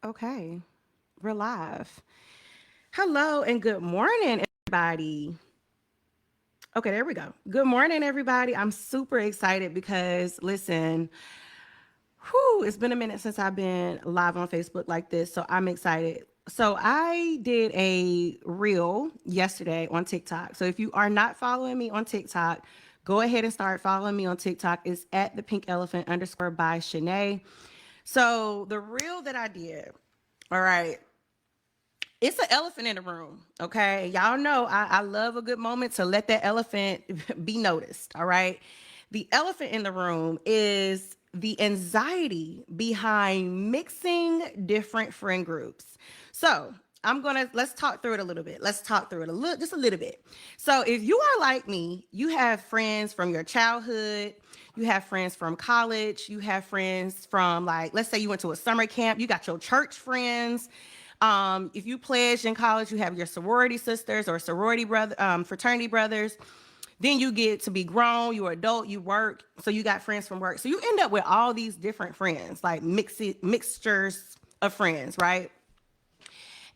Okay, we're live. Hello and good morning, everybody. Okay, there we go. Good morning, everybody. I'm super excited because, listen, it's been a minute since I've been live on Facebook like this, so I'm excited. So I did a reel yesterday on TikTok. So if you are not following me on TikTok, go ahead and start following me on TikTok. It's at the pink elephant underscore by Shanae. So the reel that I did, all right, it's an elephant in the room. Okay. Y'all know I love a good moment to let that elephant be noticed. All right. The elephant in the room is the anxiety behind mixing different friend groups. So let's talk through it a little bit. Let's talk through it just a little bit. So if you are like me, you have friends from your childhood, you have friends from college, you have friends from, like, let's say you went to a summer camp, you got your church friends. If you pledged in college, you have your sorority sisters or fraternity brothers. Then you get to be grown, you're adult, you work, so you got friends from work. So you end up with all these different friends, like mixtures of friends, right?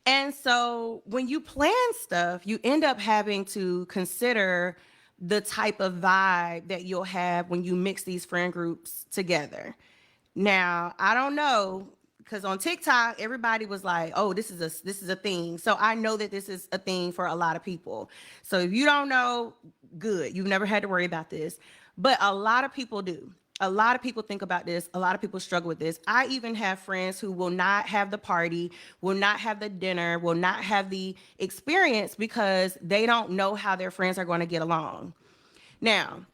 And so when you plan stuff, you end up having to consider the type of vibe that you'll have when you mix these friend groups together. Now, I don't know, because on TikTok, everybody was like, "Oh, this is a thing." So I know that this is a thing for a lot of people. So if you don't know, good. You've never had to worry about this. But a lot of people do. A lot of people think about this. A lot of people struggle with this. I even have friends who will not have the party, will not have the dinner, will not have the experience because they don't know how their friends are going to get along. Now,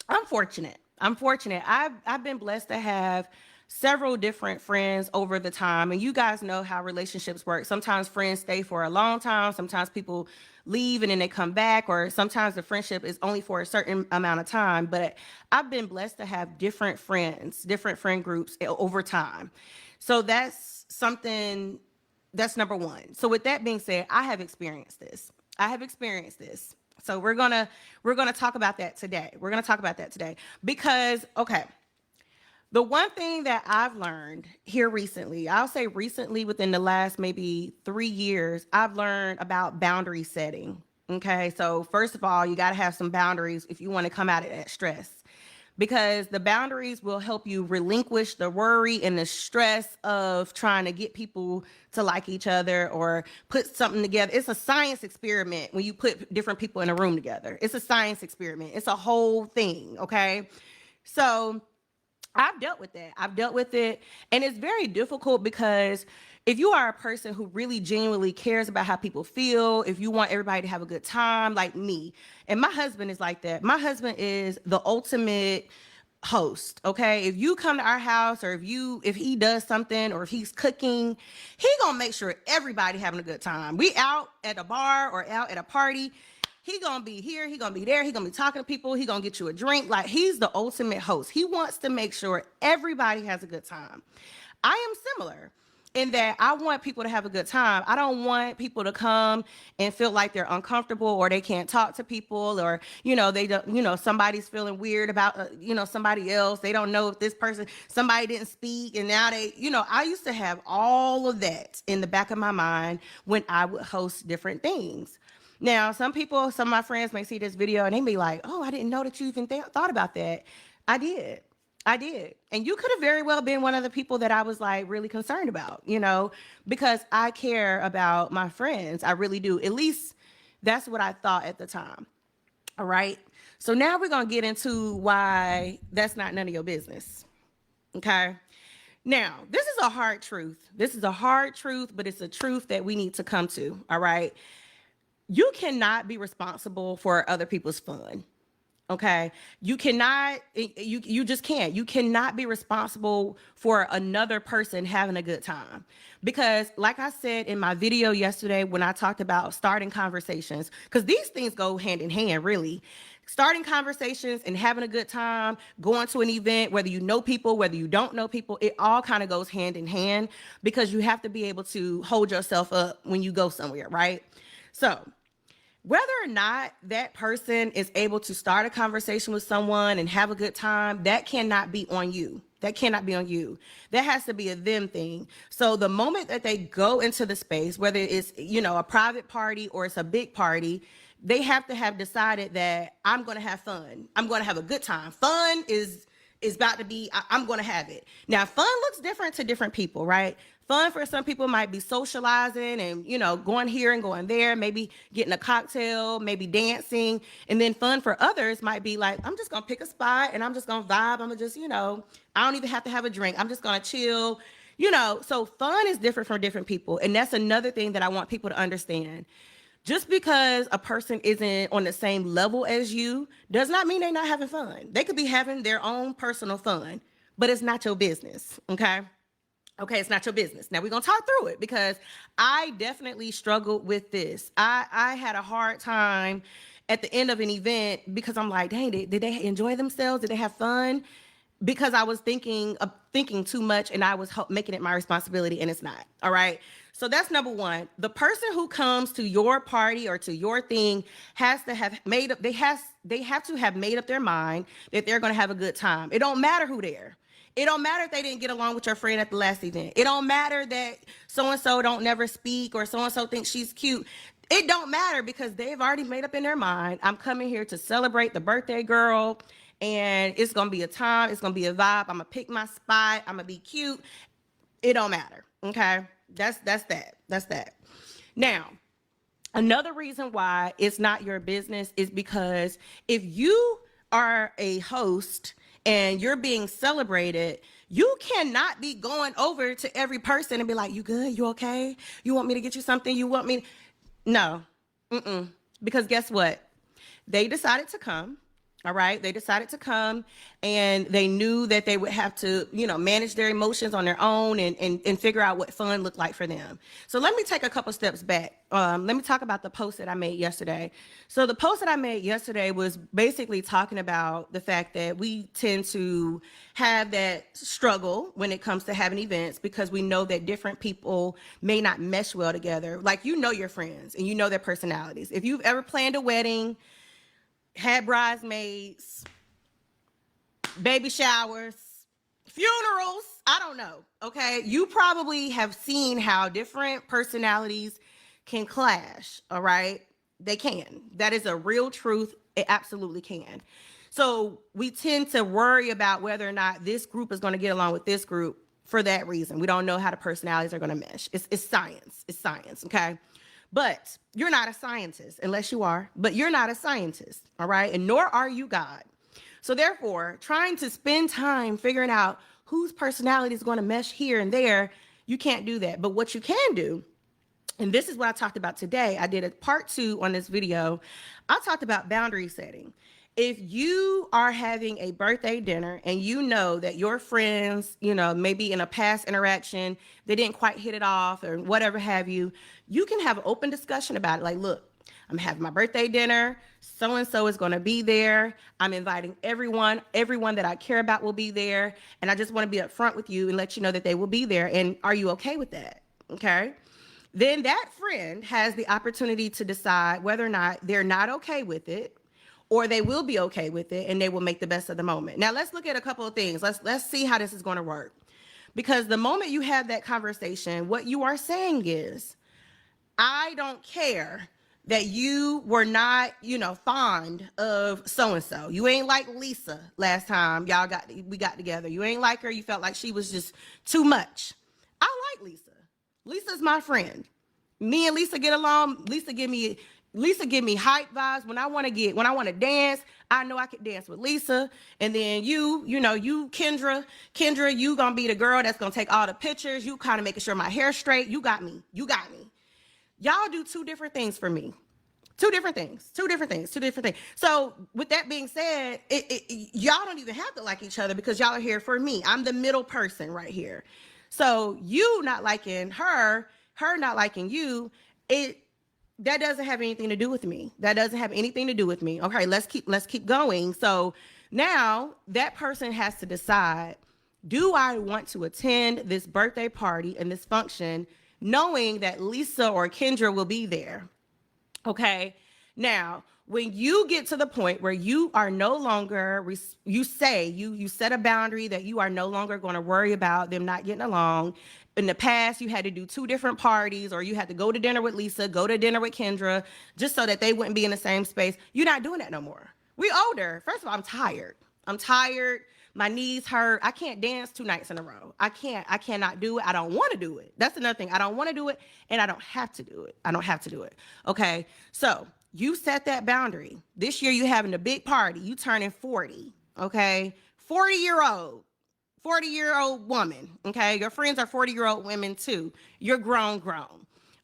I'm fortunate. I've been blessed to have several different friends over the time, and you guys know how relationships work. Sometimes friends stay for a long time. Sometimes people leave and then they come back, or sometimes the friendship is only for a certain amount of time. But I've been blessed to have different friends, different friend groups over time. So that's number one. So with that being said, I have experienced this. So we're gonna talk about that today. Because, okay, the one thing that I've learned here recently, I'll say recently within the last maybe 3 years, I've learned about boundary setting. Okay, so first of all, you got to have some boundaries if you want to come out of that stress, because the boundaries will help you relinquish the worry and the stress of trying to get people to like each other or put something together. It's a science experiment when you put different people in a room together. It's a science experiment. It's a whole thing, okay? So I've dealt with that. I've dealt with it. And it's very difficult because if you are a person who really genuinely cares about how people feel, if you want everybody to have a good time, like me, and my husband is like that. My husband is the ultimate host. Okay. If you come to our house, or if he does something, or if he's cooking, he gonna make sure everybody having a good time. We out at a bar or out at a party, he gonna be here, he gonna be there, he gonna be talking to people, he gonna get you a drink. Like, he's the ultimate host. He wants to make sure everybody has a good time. I am similar in that I want people to have a good time. I don't want people to come and feel like they're uncomfortable, or they can't talk to people, or, they don't, somebody's feeling weird about, somebody else. They don't know if somebody didn't speak, and now I used to have all of that in the back of my mind when I would host different things. Now, some of my friends may see this video and they be like, "Oh, I didn't know that you even thought about that." I did. And you could have very well been one of the people that I was like really concerned about, because I care about my friends. I really do. At least that's what I thought at the time. All right. So now we're going to get into why that's not none of your business. Okay. Now, this is a hard truth. But it's a truth that we need to come to. All right. You cannot be responsible for other people's fun. Okay. You just can't. You cannot be responsible for another person having a good time. Because, like I said in my video yesterday, when I talked about starting conversations, because these things go hand in hand, really. Starting conversations and having a good time, going to an event, whether you know people, whether you don't know people, it all kind of goes hand in hand, because you have to be able to hold yourself up when you go somewhere, right? So, whether or not that person is able to start a conversation with someone and have a good time, that cannot be on you. That cannot be on you. That has to be a them thing. So the moment that they go into the space, whether it's, a private party or it's a big party, they have to have decided that I'm going to have fun. I'm going to have a good time. Fun is about to be, I'm going to have it. Now, fun looks different to different people, right? Fun for some people might be socializing and, going here and going there, maybe getting a cocktail, maybe dancing. And then fun for others might be like, I'm just going to pick a spot and I'm just going to vibe. I'm going to just, I don't even have to have a drink. I'm just going to chill, So fun is different for different people. And that's another thing that I want people to understand. Just because a person isn't on the same level as you does not mean they're not having fun. They could be having their own personal fun, but it's not your business, okay? Okay, it's not your business. Now we're gonna talk through it because I definitely struggled with this. I had a hard time at the end of an event because I'm like, dang, did they enjoy themselves? Did they have fun? Because I was thinking too much and I was making it my responsibility, and it's not. All right. So that's number one. The person who comes to your party or to your thing has to have made up. They have to have made up their mind that they're going to have a good time. It don't matter who they're. It don't matter if they didn't get along with your friend at the last event. It don't matter that so-and-so don't never speak or so-and-so thinks she's cute. It don't matter because they've already made up in their mind, I'm coming here to celebrate the birthday girl, and it's going to be a time. It's going to be a vibe. I'm going to pick my spot. I'm going to be cute. It don't matter. Okay. That's that. Now, another reason why it's not your business is because if you are a host and you're being celebrated, you cannot be going over to every person and be like, you good? You okay? You want me to get you something? You want me? No. Because guess what? They decided to come. All right. They decided to come and they knew that they would have to, manage their emotions on their own and figure out what fun looked like for them. So let me take a couple steps back. Let me talk about the post that I made yesterday. So the post that I made yesterday was basically talking about the fact that we tend to have that struggle when it comes to having events because we know that different people may not mesh well together. Like, your friends and their personalities. If you've ever planned a wedding, had bridesmaids, baby showers, funerals, I don't know, okay? You probably have seen how different personalities can clash, all right? They can. That is a real truth. It absolutely can. So we tend to worry about whether or not this group is going to get along with this group for that reason. We don't know how the personalities are going to mesh. It's science. It's science, okay? But you're not a scientist, unless you are, but you're not a scientist, all right? And nor are you God. So therefore, trying to spend time figuring out whose personality is going to mesh here and there, you can't do that. But what you can do, and this is what I talked about today. I did a part 2 on this video. I talked about boundary setting. If you are having a birthday dinner and you know that your friends, maybe in a past interaction, they didn't quite hit it off or whatever have you, you can have an open discussion about it. Like, look, I'm having my birthday dinner. So-and-so is going to be there. I'm inviting everyone that I care about will be there. And I just want to be upfront with you and let you know that they will be there. And are you okay with that? Okay. Then that friend has the opportunity to decide whether or not they're not okay with it, or they will be okay with it and they will make the best of the moment. Now let's look at a couple of things. Let's see how this is going to work. Because the moment you have that conversation, what you are saying is, I don't care that you were not, fond of so-and-so. You ain't like Lisa last time we got together. You ain't like her. You felt like she was just too much. I like Lisa. Lisa's my friend. Me and Lisa get along. Lisa give me hype vibes. When I want to dance, I know I can dance with Lisa. And then you Kendra, you gonna be the girl that's gonna take all the pictures. You kind of making sure my hair's straight. You got me. Y'all do two different things for me. Two different things. So with that being said, y'all don't even have to like each other because y'all are here for me. I'm the middle person right here. So you not liking her not liking you, that doesn't have anything to do with me. Okay, let's keep going. So now that person has to decide, do I want to attend this birthday party and this function knowing that Lisa or Kendra will be there? Okay. Now, when you get to the point where you are no longer, you set a boundary that you are no longer going to worry about them not getting along. In the past, you had to do two different parties, or you had to go to dinner with Lisa, go to dinner with Kendra, just so that they wouldn't be in the same space. You're not doing that no more. We older. First of all, I'm tired. I'm tired. My knees hurt. I can't dance 2 nights in a row. I cannot do it. I don't want to do it. That's another thing. I don't want to do it, and I don't have to do it. I don't have to do it. Okay. So you set that boundary. This year you having a big party. You turning 40. Okay. 40-year-old. 40-year-old woman. Okay. Your friends are 40-year-old women too. You're grown.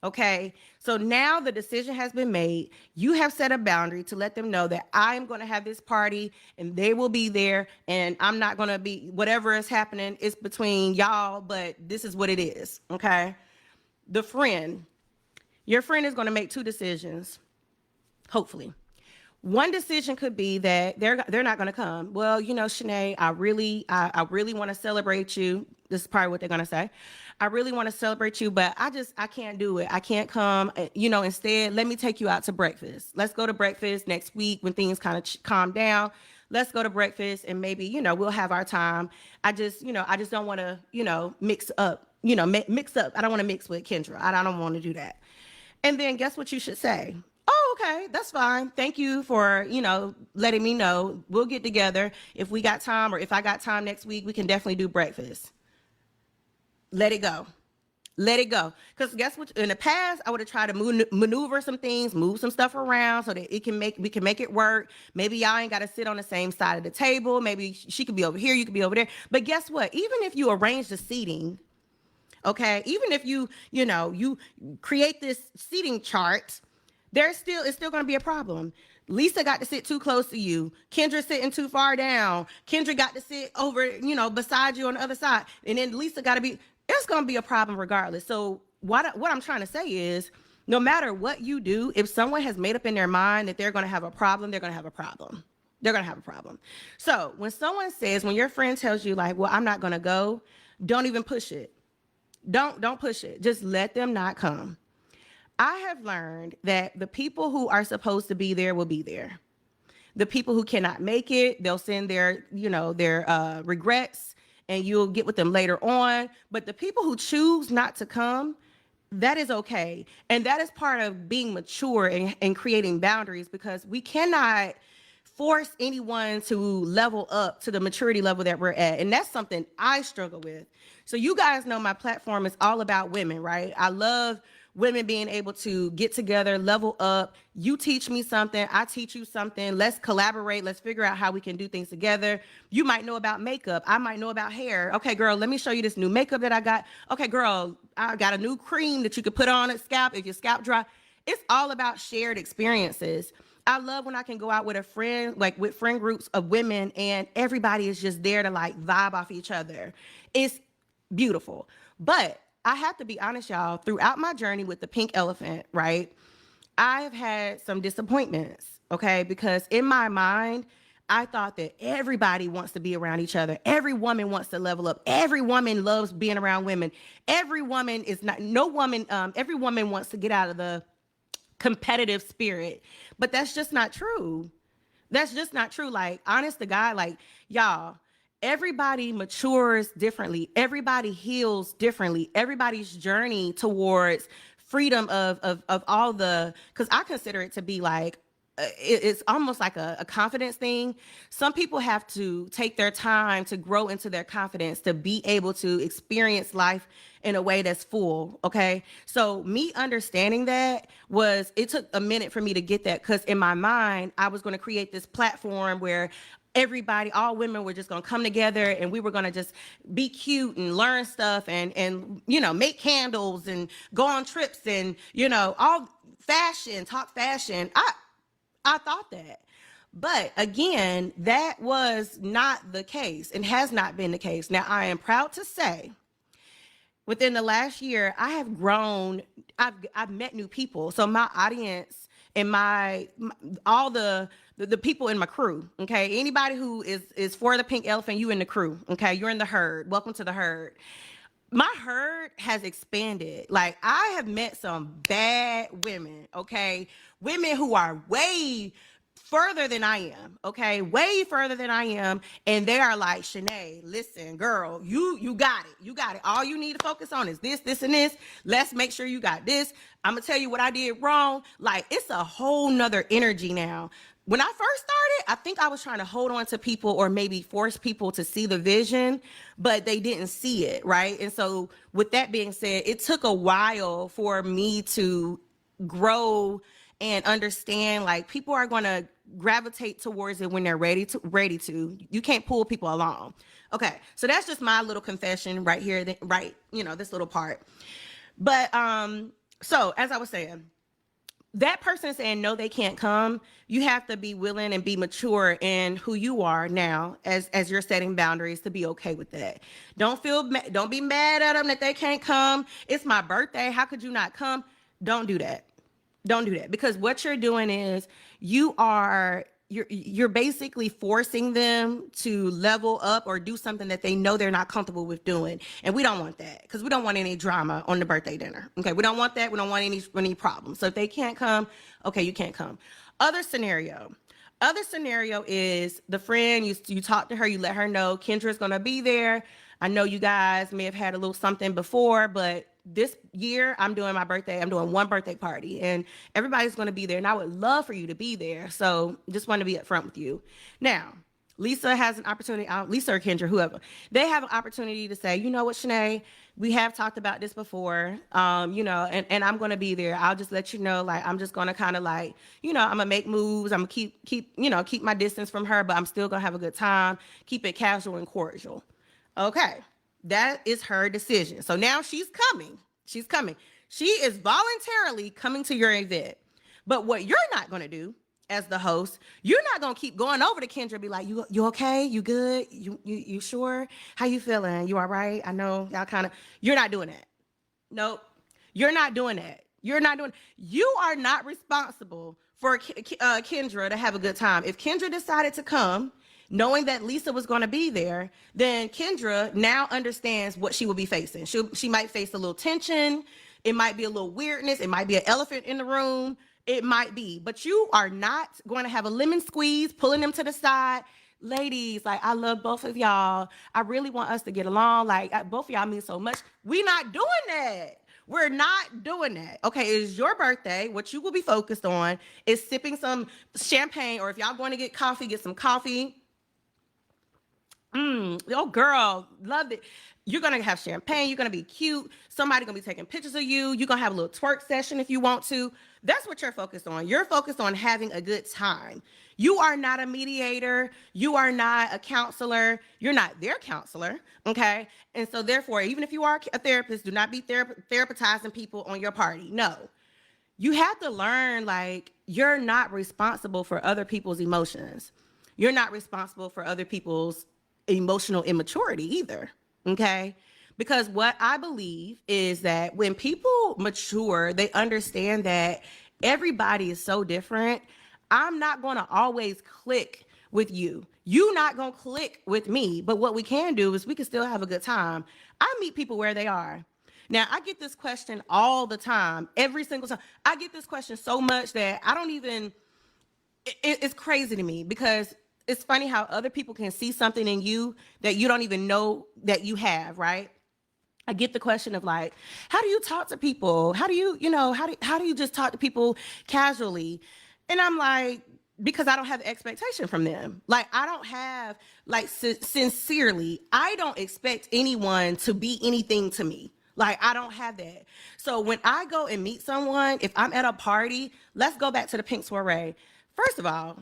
Okay. So now the decision has been made. You have set a boundary to let them know that I'm going to have this party and they will be there, and I'm not going to be, whatever is happening is between y'all, but this is what it is. Okay. Your friend is going to make two decisions. Hopefully. One decision could be that they're not going to come. Well, Shanae, I really want to celebrate you. This is probably what they're going to say. I really want to celebrate you, but I can't do it. I can't come. Instead, let me take you out to breakfast. Let's go to breakfast next week when things kind of calm down. Let's go to breakfast and maybe, we'll have our time. I just don't want to, mix up. Mix up. I don't want to mix with Kendra. I don't want to do that. And then guess what you should say? Oh, okay, that's fine. Thank you for, letting me know. We'll get together. If we got time, or if I got time next week, we can definitely do breakfast. Let it go. Let it go. Because guess what? In the past, I would have tried to maneuver some things, move some stuff around so that we can make it work. Maybe y'all ain't got to sit on the same side of the table. Maybe she could be over here, you could be over there. But guess what? Even if you arrange the seating, okay, even if you create this seating chart, it's still going to be a problem. Lisa got to sit too close to you. Kendra sitting too far down. Kendra got to sit over, beside you on the other side. And then Lisa got to be, it's going to be a problem regardless. So what I'm trying to say is, no matter what you do, if someone has made up in their mind that they're going to have a problem, they're going to have a problem. They're going to have a problem. So when your friend tells you like, well, I'm not going to go, don't even push it. Don't push it. Just let them not come. I have learned that the people who are supposed to be there will be there. The people who cannot make it, they'll send their regrets, and you'll get with them later on. But the people who choose not to come, that is okay. And that is part of being mature and creating boundaries, because we cannot force anyone to level up to the maturity level that we're at. And that's something I struggle with. So you guys know my platform is all about women, right? I love women being able to get together, level up. You teach me something, I teach you something. Let's collaborate. Let's figure out how we can do things together. You might know about makeup. I might know about hair. Okay, girl, let me show you this new makeup that I got. Okay, girl, I got a new cream that you could put on a scalp if your scalp dry. It's all about shared experiences. I love when I can go out with a friend, like with friend groups of women, and everybody is just there to like vibe off each other. It's beautiful. But I have to be honest, y'all, throughout my journey with the pink elephant, right, I have had some disappointments, okay? Because in my mind, I thought that everybody wants to be around each other. Every woman wants to level up. Every woman loves being around women. Every woman wants to get out of the competitive spirit. But that's just not true. That's just not true. Like, honest to God, like, y'all, everybody matures differently. Everybody heals differently. Everybody's journey towards freedom of all the, because I consider it to be like, it's almost like a confidence thing. Some people have to take their time to grow into their confidence to be able to experience life in a way that's full. Okay. So me understanding that it took a minute for me to get that, because in my mind, I was going to create this platform where all women were just going to come together, and we were going to just be cute and learn stuff and make candles and go on trips and, all fashion, talk fashion. I thought that. But again, that was not the case and has not been the case. Now, I am proud to say within the last year, I have grown. I've met new people. So my audience and all the people in my crew, okay? Anybody who is for the pink elephant, you in the crew, okay? You're in the herd. Welcome to the herd. my herd has expanded. Like, I have met some bad women, okay? Women who are way further than I am, okay? Way further than I am. And they are like, Shanae, listen, girl, you got it. You got it. All you need to focus on is this, this, and this. Let's make sure you got this. I'm gonna tell you what I did wrong. Like, it's a whole nother energy now. When I first started, I think I was trying to hold on to people or maybe force people to see the vision, but they didn't see it, right? And so with that being said, it took a while for me to grow and understand, like, people are going to gravitate towards it when they're ready to. You can't pull people along. Okay, so that's just my little confession right here, right, this little part. But so as I was saying, that person saying no, they can't come, you have to be willing and be mature in who you are now as you're setting boundaries, to be okay with that. Don't be mad at them that they can't come. It's my birthday, how could you not come? Don't do that. Don't do that, because what you're doing is you're basically forcing them to level up or do something that they know they're not comfortable with doing. And we don't want that, because we don't want any drama on the birthday dinner. Okay, we don't want that. We don't want any problems. So if they can't come, okay, you can't come. Other scenario is the friend, you talk to her, you let her know Kendra's gonna be there. I know you guys may have had a little something before, but this year I'm doing one birthday party, and everybody's going to be there, and I would love for you to be there. So just want to be upfront with you. Now, Lisa has an opportunity, Lisa or Kendra, whoever, they have an opportunity to say, you know what, Shanae, we have talked about this before, and I'm going to be there. I'll just let you know, like, I'm just going to kind of like, I'm going to make moves. I'm going to keep my distance from her, but I'm still going to have a good time. Keep it casual and cordial. Okay. That is her decision. So now she's coming. She is voluntarily coming to your event. But what you're not going to do as the host, you're not going to keep going over to Kendra and be like, you okay? You good? You sure? How you feeling? You all right? I know y'all you're not doing that. Nope. You're not doing that. You are not responsible for Kendra to have a good time. If Kendra decided to come, knowing that Lisa was going to be there, then Kendra now understands what she will be facing. She might face a little tension. It might be a little weirdness. It might be an elephant in the room. It might be, but you are not going to have a lemon squeeze, pulling them to the side. Ladies, like, I love both of y'all. I really want us to get along. Like, both of y'all mean so much. We're not doing that. We're not doing that. Okay, it's your birthday. What you will be focused on is sipping some champagne, or if y'all going to get coffee, get some coffee. Oh, girl, loved it. You're going to have champagne. You're going to be cute. Somebody going to be taking pictures of you. You're going to have a little twerk session if you want to. That's what you're focused on. You're focused on having a good time. You are not a mediator. You are not a counselor. You're not their counselor, okay? And so therefore, even if you are a therapist, do not be therapizing people on your party. No. You have to learn, like, you're not responsible for other people's emotions. You're not responsible for other people's emotional immaturity either, okay? Because what I believe is that when people mature, they understand that everybody is so different. I'm not going to always click with you. You're not going to click with me. But what we can do is we can still have a good time. I meet people where they are. Now, I get this question all the time, every single time. I get this question so much that I don't even, it's crazy to me, because it's funny how other people can see something in you that you don't even know that you have, right? I get the question of, like, how do you talk to people? How do you, how do you just talk to people casually? And I'm like, because I don't have expectation from them. Like, I don't have, like, sincerely, I don't expect anyone to be anything to me. Like, I don't have that. So when I go and meet someone, if I'm at a party, let's go back to the pink soiree. First of all,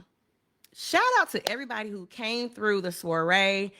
shout out to everybody who came through the soiree.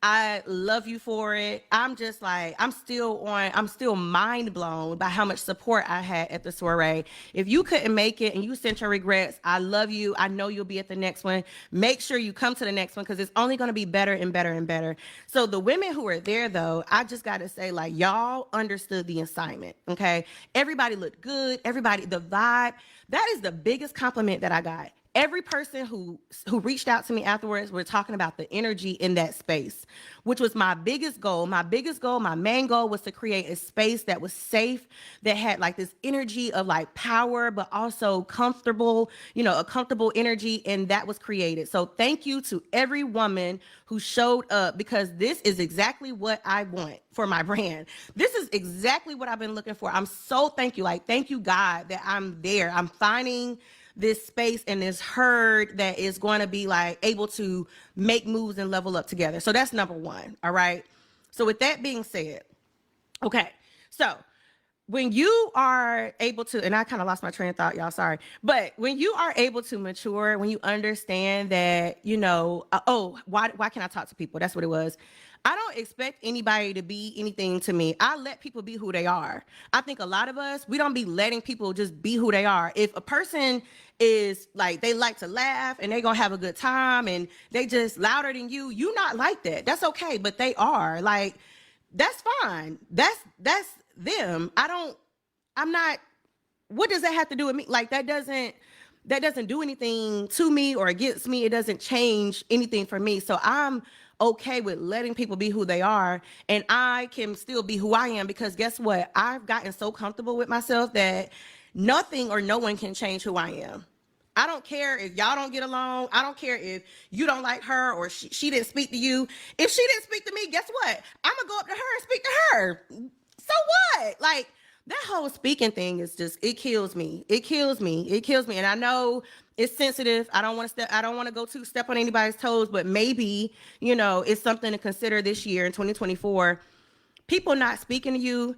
I love you for it. I'm just like, I'm still mind blown by how much support I had at the soiree. If you couldn't make it and you sent your regrets, I love you. I know you'll be at the next one. Make sure you come to the next one, because it's only going to be better and better and better. So the women who were there, though, I just got to say, like, y'all understood the assignment, okay? Everybody looked good. Everybody, the vibe, that is the biggest compliment that I got. every person who reached out to me afterwards were talking about the energy in that space, which was my biggest goal. My biggest goal, my main goal was to create a space that was safe, that had like this energy of like power, but also comfortable, you know, a comfortable energy. And that was created. So thank you to every woman who showed up, because this is exactly what I want for my brand. This is exactly what I've been looking for. I'm so thank you. Like, thank you, God, that I'm there. I'm finding this space and this herd that is going to be like able to make moves and level up together. So that's number one. All right. So with that being said, okay. So when you are able to, and I kind of lost my train of thought, y'all, sorry. But when you are able to mature, when you understand that, you know, why can I talk to people? That's what it was. I don't expect anybody to be anything to me. I let people be who they are. I think a lot of us, we don't be letting people just be who they are. If a person is like, they like to laugh and they gonna have a good time and they just louder than you, you not like that. That's okay, but they are. Like, that's fine. That's them. I'm not, what does that have to do with me? Like, that doesn't do anything to me or against me. It doesn't change anything for me. So I'm okay with letting people be who they are, and I can still be who I am, because guess what? I've gotten so comfortable with myself that nothing or no one can change who I am. I don't care if y'all don't get along. I don't care if you don't like her or she didn't speak to you. If she didn't speak to me, guess what? I'm gonna go up to her and speak to her. So what? Like, that whole speaking thing is just, it kills me. It kills me. It kills me. And I know it's sensitive. I don't want to go to step on anybody's toes, but maybe, you know, it's something to consider this year in 2024. People not speaking to you,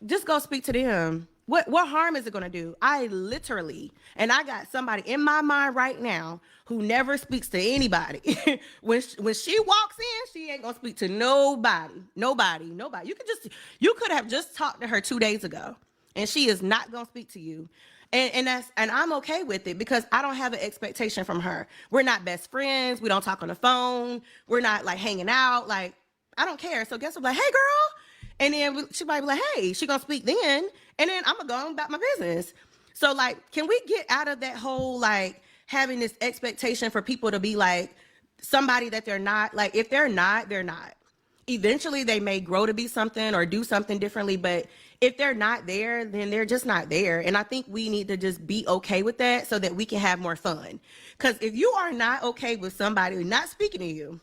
just go speak to them. What harm is it going to do? I literally, and I got somebody in my mind right now who never speaks to anybody. when she walks in, she ain't going to speak to nobody. You could have just talked to her 2 days ago, and she is not going to speak to you. And I'm okay with it, because I don't have an expectation from her. We're not best friends. We don't talk on the phone. We're not like hanging out. Like, I don't care. So guess what? Like, hey girl. And then she might be like, hey, she gonna speak then. And then I'm gonna go on about my business. So like, can we get out of that whole, like, having this expectation for people to be like somebody that they're not? Like, if they're not, they're not. Eventually they may grow to be something or do something differently, but if they're not there, then they're just not there. And I think we need to just be okay with that so that we can have more fun. Because if you are not okay with somebody not speaking to you,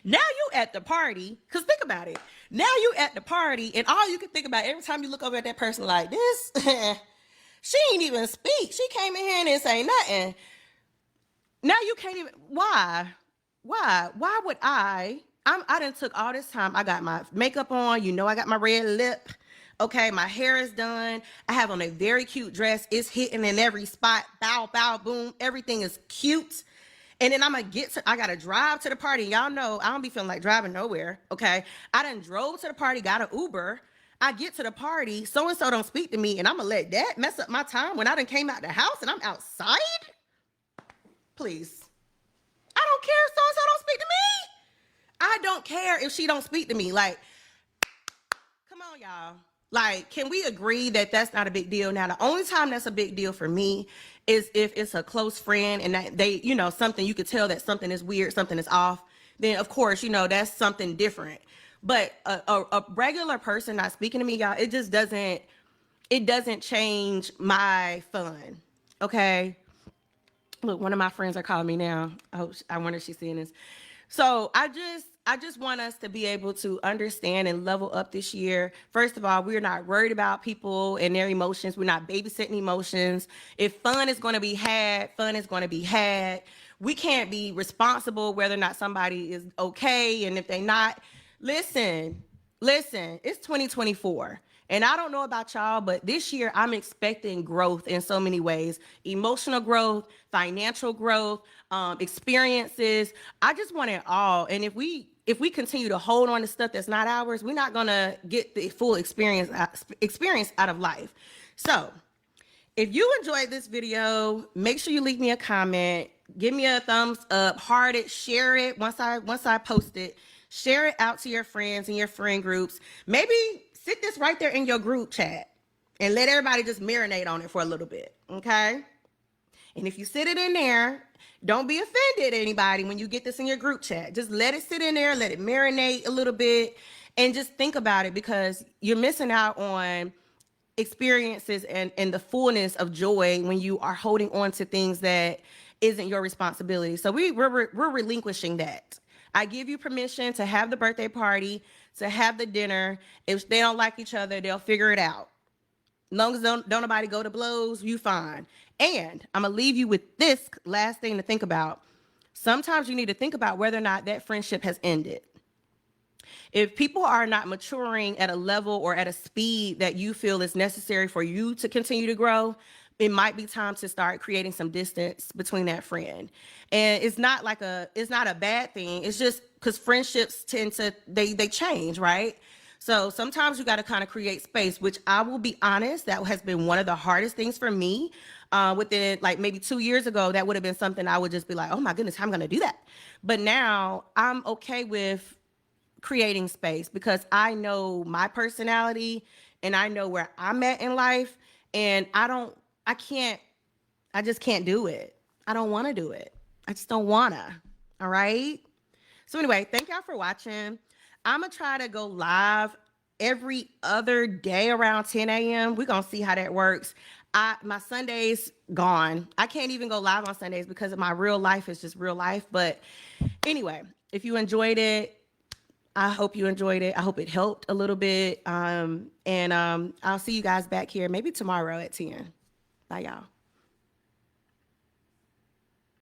now you at the party, because think about it. Now you at the party, and all you can think about every time you look over at that person like this, she ain't even speak. She came in here and didn't say nothing. Now you can't even, why would I done took all this time. I got my makeup on, you know, I got my red lip. Okay, my hair is done. I have on a very cute dress. It's hitting in every spot. Bow, bow, boom. Everything is cute. And then I gotta drive to the party. Y'all know I don't be feeling like driving nowhere, okay? I done drove to the party, got an Uber. I get to the party, so-and-so don't speak to me, and I'm gonna let that mess up my time when I done came out the house and I'm outside? Please. I don't care if so-and-so don't speak to me. I don't care if she don't speak to me. Like, come on, y'all. Like, can we agree that that's not a big deal? Now, the only time that's a big deal for me is if it's a close friend and that they, you know, something you could tell that something is weird, something is off. Then, of course, you know, that's something different. But a regular person not speaking to me, y'all, it just doesn't change my fun. Okay? Look, one of my friends are calling me now. I wonder if she's seeing this. So I just want us to be able to understand and level up this year. First of all, we're not worried about people and their emotions. We're not babysitting emotions. If fun is going to be had, fun is going to be had. We can't be responsible whether or not somebody is okay. And if they're not, listen, it's 2024. And I don't know about y'all, but this year I'm expecting growth in so many ways. Emotional growth, financial growth, experiences. I just want it all. And if we continue to hold on to stuff that's not ours, we're not gonna get the full experience out of life. So if you enjoyed this video, make sure you leave me a comment, give me a thumbs up, heart it, share it once I post it, share it out to your friends and your friend groups. Maybe sit this right there in your group chat and let everybody just marinate on it for a little bit, okay? And if you sit it in there, don't be offended anybody when you get this in your group chat. Just let it sit in there, let it marinate a little bit, and just think about it, because you're missing out on experiences and the fullness of joy when you are holding on to things that isn't your responsibility. So we're relinquishing that. I give you permission to have the birthday party, to have the dinner. If they don't like each other, they'll figure it out. As long as don't nobody go to blows, you fine. And I'm gonna leave you with this last thing to think about. Sometimes you need to think about whether or not that friendship has ended. If people are not maturing at a level or at a speed that you feel is necessary for you to continue to grow, it might be time to start creating some distance between that friend. And it's not a bad thing. It's just because friendships tend to, they change, right? So sometimes you got to kind of create space, which I will be honest, that has been one of the hardest things for me. Within like maybe 2 years ago, that would have been something I would just be like, oh my goodness, how am I going to do that? But now I'm okay with creating space because I know my personality and I know where I'm at in life, and I just can't do it. I don't want to do it. I just don't wanna. All right. So anyway, thank y'all for watching. I'm gonna try to go live every other day around 10 a.m. We're gonna see how that works. My Sundays gone. I can't even go live on Sundays because my real life is just real life. But anyway, if you enjoyed it, I hope you enjoyed it. I hope it helped a little bit. And I'll see you guys back here maybe tomorrow at 10. Bye, y'all.